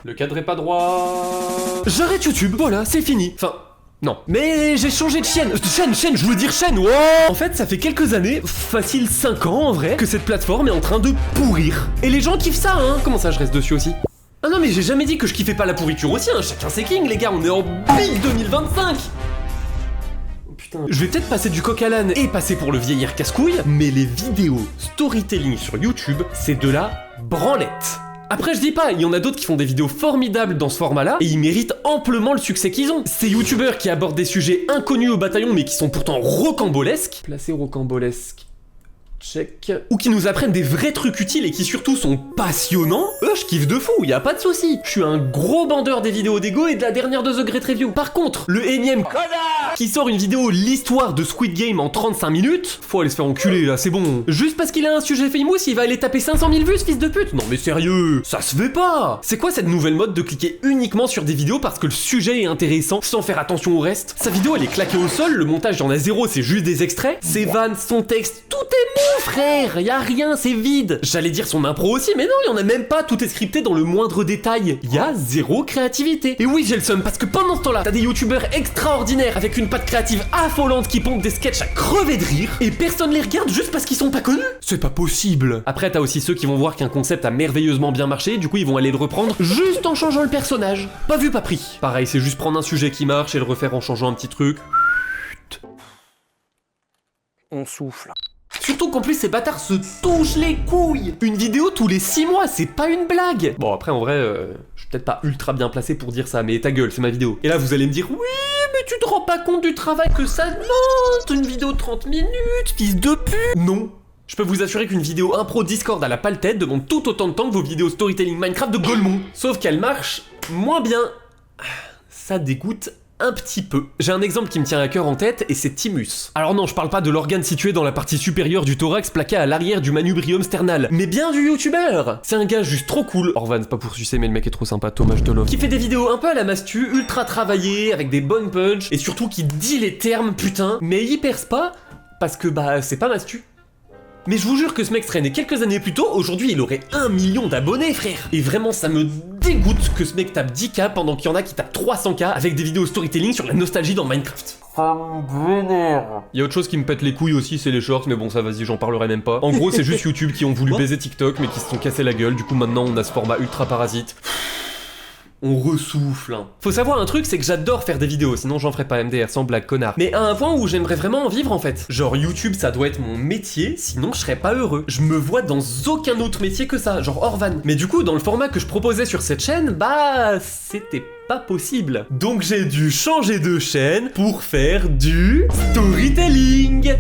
Le cadre est pas droit. J'arrête YouTube, voilà, c'est fini. Enfin... non. Mais j'ai changé de chaîne. Chaîne, je voulais dire chaîne, wow. En fait, ça fait quelques années, facile 5 ans en vrai, que cette plateforme est en train de pourrir. Et les gens kiffent ça, hein. Comment ça, je reste dessus aussi? Ah non, mais j'ai jamais dit que je kiffais pas la pourriture aussi, hein. Chacun ses kings, les gars, on est en big 2025. Oh, putain. Je vais peut-être passer du coq à l'âne et passer pour le vieillard casse-couille, mais les vidéos storytelling sur YouTube, c'est de la branlette. Après je dis pas, il y en a d'autres qui font des vidéos formidables dans ce format-là, et ils méritent amplement le succès qu'ils ont. Ces youtubeurs qui abordent des sujets inconnus au bataillon mais qui sont pourtant rocambolesques, placés rocambolesques, check, ou qui nous apprennent des vrais trucs utiles et qui surtout sont passionnants, eux je kiffe de fou, y a pas de souci. Je suis un gros bandeur des vidéos d'ego et de la dernière de The Great Review. Par contre, le énième connard qui sort une vidéo l'histoire de Squid Game en 35 minutes, faut aller se faire enculer là, c'est bon. Juste parce qu'il a un sujet famous, il va aller taper 500 000 vues ce fils de pute. Non mais sérieux, ça se fait pas. C'est quoi cette nouvelle mode de cliquer uniquement sur des vidéos parce que le sujet est intéressant sans faire attention au reste? Sa vidéo elle est claquée au sol, le montage il y en a zéro, c'est juste des extraits. Ses vannes, son texte, tout est mou frère, y a rien, c'est vide. J'allais dire son impro aussi, mais non, y en a même pas, tout est scripté dans le moindre détail. Y a zéro créativité. Et oui j'ai le seum parce que pendant ce temps-là, t'as des youtubeurs extraordinaires avec une patte créative affolante qui pompent des sketchs à crever de rire et personne les regarde juste parce qu'ils sont pas connus. C'est pas possible. Après t'as aussi ceux qui vont voir qu'un concept a merveilleusement bien marché, du coup ils vont aller le reprendre juste en changeant le personnage. Pas vu, pas pris. Pareil, c'est juste prendre un sujet qui marche et le refaire en changeant un petit truc. On souffle. Surtout qu'en plus ces bâtards se touchent les couilles. Une vidéo tous les 6 mois, c'est pas une blague. Bon après en vrai, je suis peut-être pas ultra bien placé pour dire ça, mais ta gueule, c'est ma vidéo. Et là vous allez me dire, oui mais tu te rends pas compte du travail que ça demande. Une vidéo de 30 minutes, fils de pute. Non. Je peux vous assurer qu'une vidéo impro Discord à la pale-tête demande tout autant de temps que vos vidéos storytelling Minecraft de Golemont. Sauf qu'elle marche moins bien. Ça dégoûte un petit peu. J'ai un exemple qui me tient à cœur en tête et c'est Thymus. Alors non, je parle pas de l'organe situé dans la partie supérieure du thorax plaqué à l'arrière du manubrium sternal, mais bien du youtubeur. C'est un gars juste trop cool. Orvan, c'est pas pour sucer mais le mec est trop sympa, Thomas je te l'offre. Qui fait des vidéos un peu à la mastu, ultra travaillées, avec des bonnes punches, et surtout qui dit les termes putain, mais il perce pas, parce que bah c'est pas mastu. Mais je vous jure que ce mec serait né quelques années plus tôt, aujourd'hui il aurait 1 million d'abonnés frère. Et vraiment ça me dégoûte que ce mec tape 10K pendant qu'il y en a qui tapent 300K avec des vidéos storytelling sur la nostalgie dans Minecraft. Ça me vénère. Il y a autre chose qui me pète les couilles aussi, c'est les shorts, mais bon ça vas-y j'en parlerai même pas. En gros c'est juste YouTube qui ont voulu baiser TikTok mais qui se sont cassés la gueule, du coup maintenant on a ce format ultra parasite. On ressouffle. Hein. Faut savoir un truc, c'est que j'adore faire des vidéos, sinon j'en ferais pas MDR sans blague, connard. Mais à un point où j'aimerais vraiment en vivre en fait. Genre YouTube, ça doit être mon métier, sinon je serais pas heureux. Je me vois dans aucun autre métier que ça, genre Orvan. Mais du coup, dans le format que je proposais sur cette chaîne, bah c'était pas possible. Donc j'ai dû changer de chaîne pour faire du storytelling.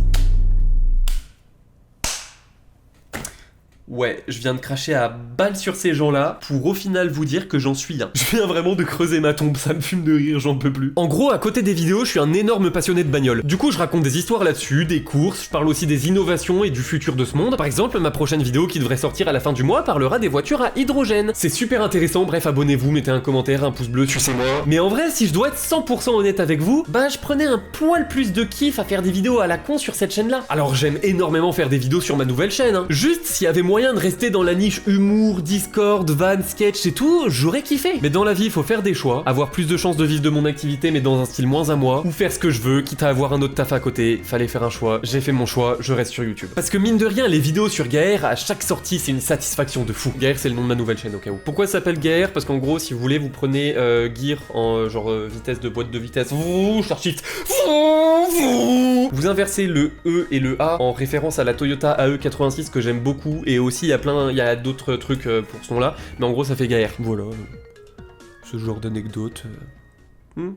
Ouais, je viens de cracher à balle sur ces gens-là pour au final vous dire que j'en suis un. Je viens vraiment de creuser ma tombe, ça me fume de rire, j'en peux plus. En gros, à côté des vidéos, je suis un énorme passionné de bagnole. Du coup, je raconte des histoires là-dessus, des courses, je parle aussi des innovations et du futur de ce monde. Par exemple, ma prochaine vidéo qui devrait sortir à la fin du mois parlera des voitures à hydrogène. C'est super intéressant, bref, abonnez-vous, mettez un commentaire, un pouce bleu, sucez-moi. Mais en vrai, si je dois être 100% honnête avec vous, bah je prenais un poil plus de kiff à faire des vidéos à la con sur cette chaîne-là. Alors j'aime énormément faire des vidéos sur ma nouvelle chaîne, hein. Juste, s'il y avait moyen de rester dans la niche humour, Discord, van, sketch et tout, j'aurais kiffé. Mais dans la vie, il faut faire des choix, avoir plus de chances de vivre de mon activité mais dans un style moins à moi, ou faire ce que je veux, quitte à avoir un autre taf à côté. Fallait faire un choix, j'ai fait mon choix, je reste sur YouTube. Parce que mine de rien, les vidéos sur Gaër, à chaque sortie, c'est une satisfaction de fou. Gaër, c'est le nom de ma nouvelle chaîne au cas où. Pourquoi ça s'appelle Gaër? Parce qu'en gros, si vous voulez, vous prenez gear en vitesse de boîte de vitesse, start shift, vous inversez le E et le A en référence à la Toyota AE86 que j'aime beaucoup, et aussi il y a d'autres trucs pour ce nom-là, mais en gros ça fait Gaër. Voilà, ce genre d'anecdote.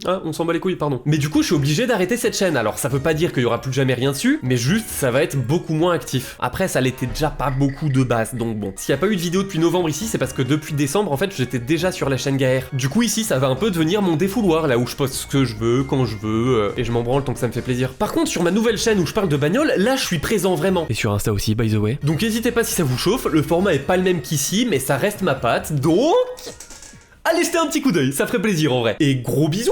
Ah, on s'en bat les couilles, pardon. Mais du coup, je suis obligé d'arrêter cette chaîne. Alors, ça veut pas dire qu'il y aura plus jamais rien dessus, mais juste, ça va être beaucoup moins actif. Après, ça l'était déjà pas beaucoup de base, donc bon. S'il y a pas eu de vidéo depuis novembre ici, c'est parce que depuis décembre, en fait, j'étais déjà sur la chaîne Gaër. Du coup, ici, ça va un peu devenir mon défouloir, là où je poste ce que je veux, quand je veux, et je m'en branle tant que ça me fait plaisir. Par contre, sur ma nouvelle chaîne où je parle de bagnole, là, je suis présent vraiment. Et sur Insta aussi, by the way. Donc, n'hésitez pas si ça vous chauffe, le format est pas le même qu'ici, mais ça reste ma patte, donc... allez jeter un petit coup d'œil, ça ferait plaisir en vrai. Et gros bisous.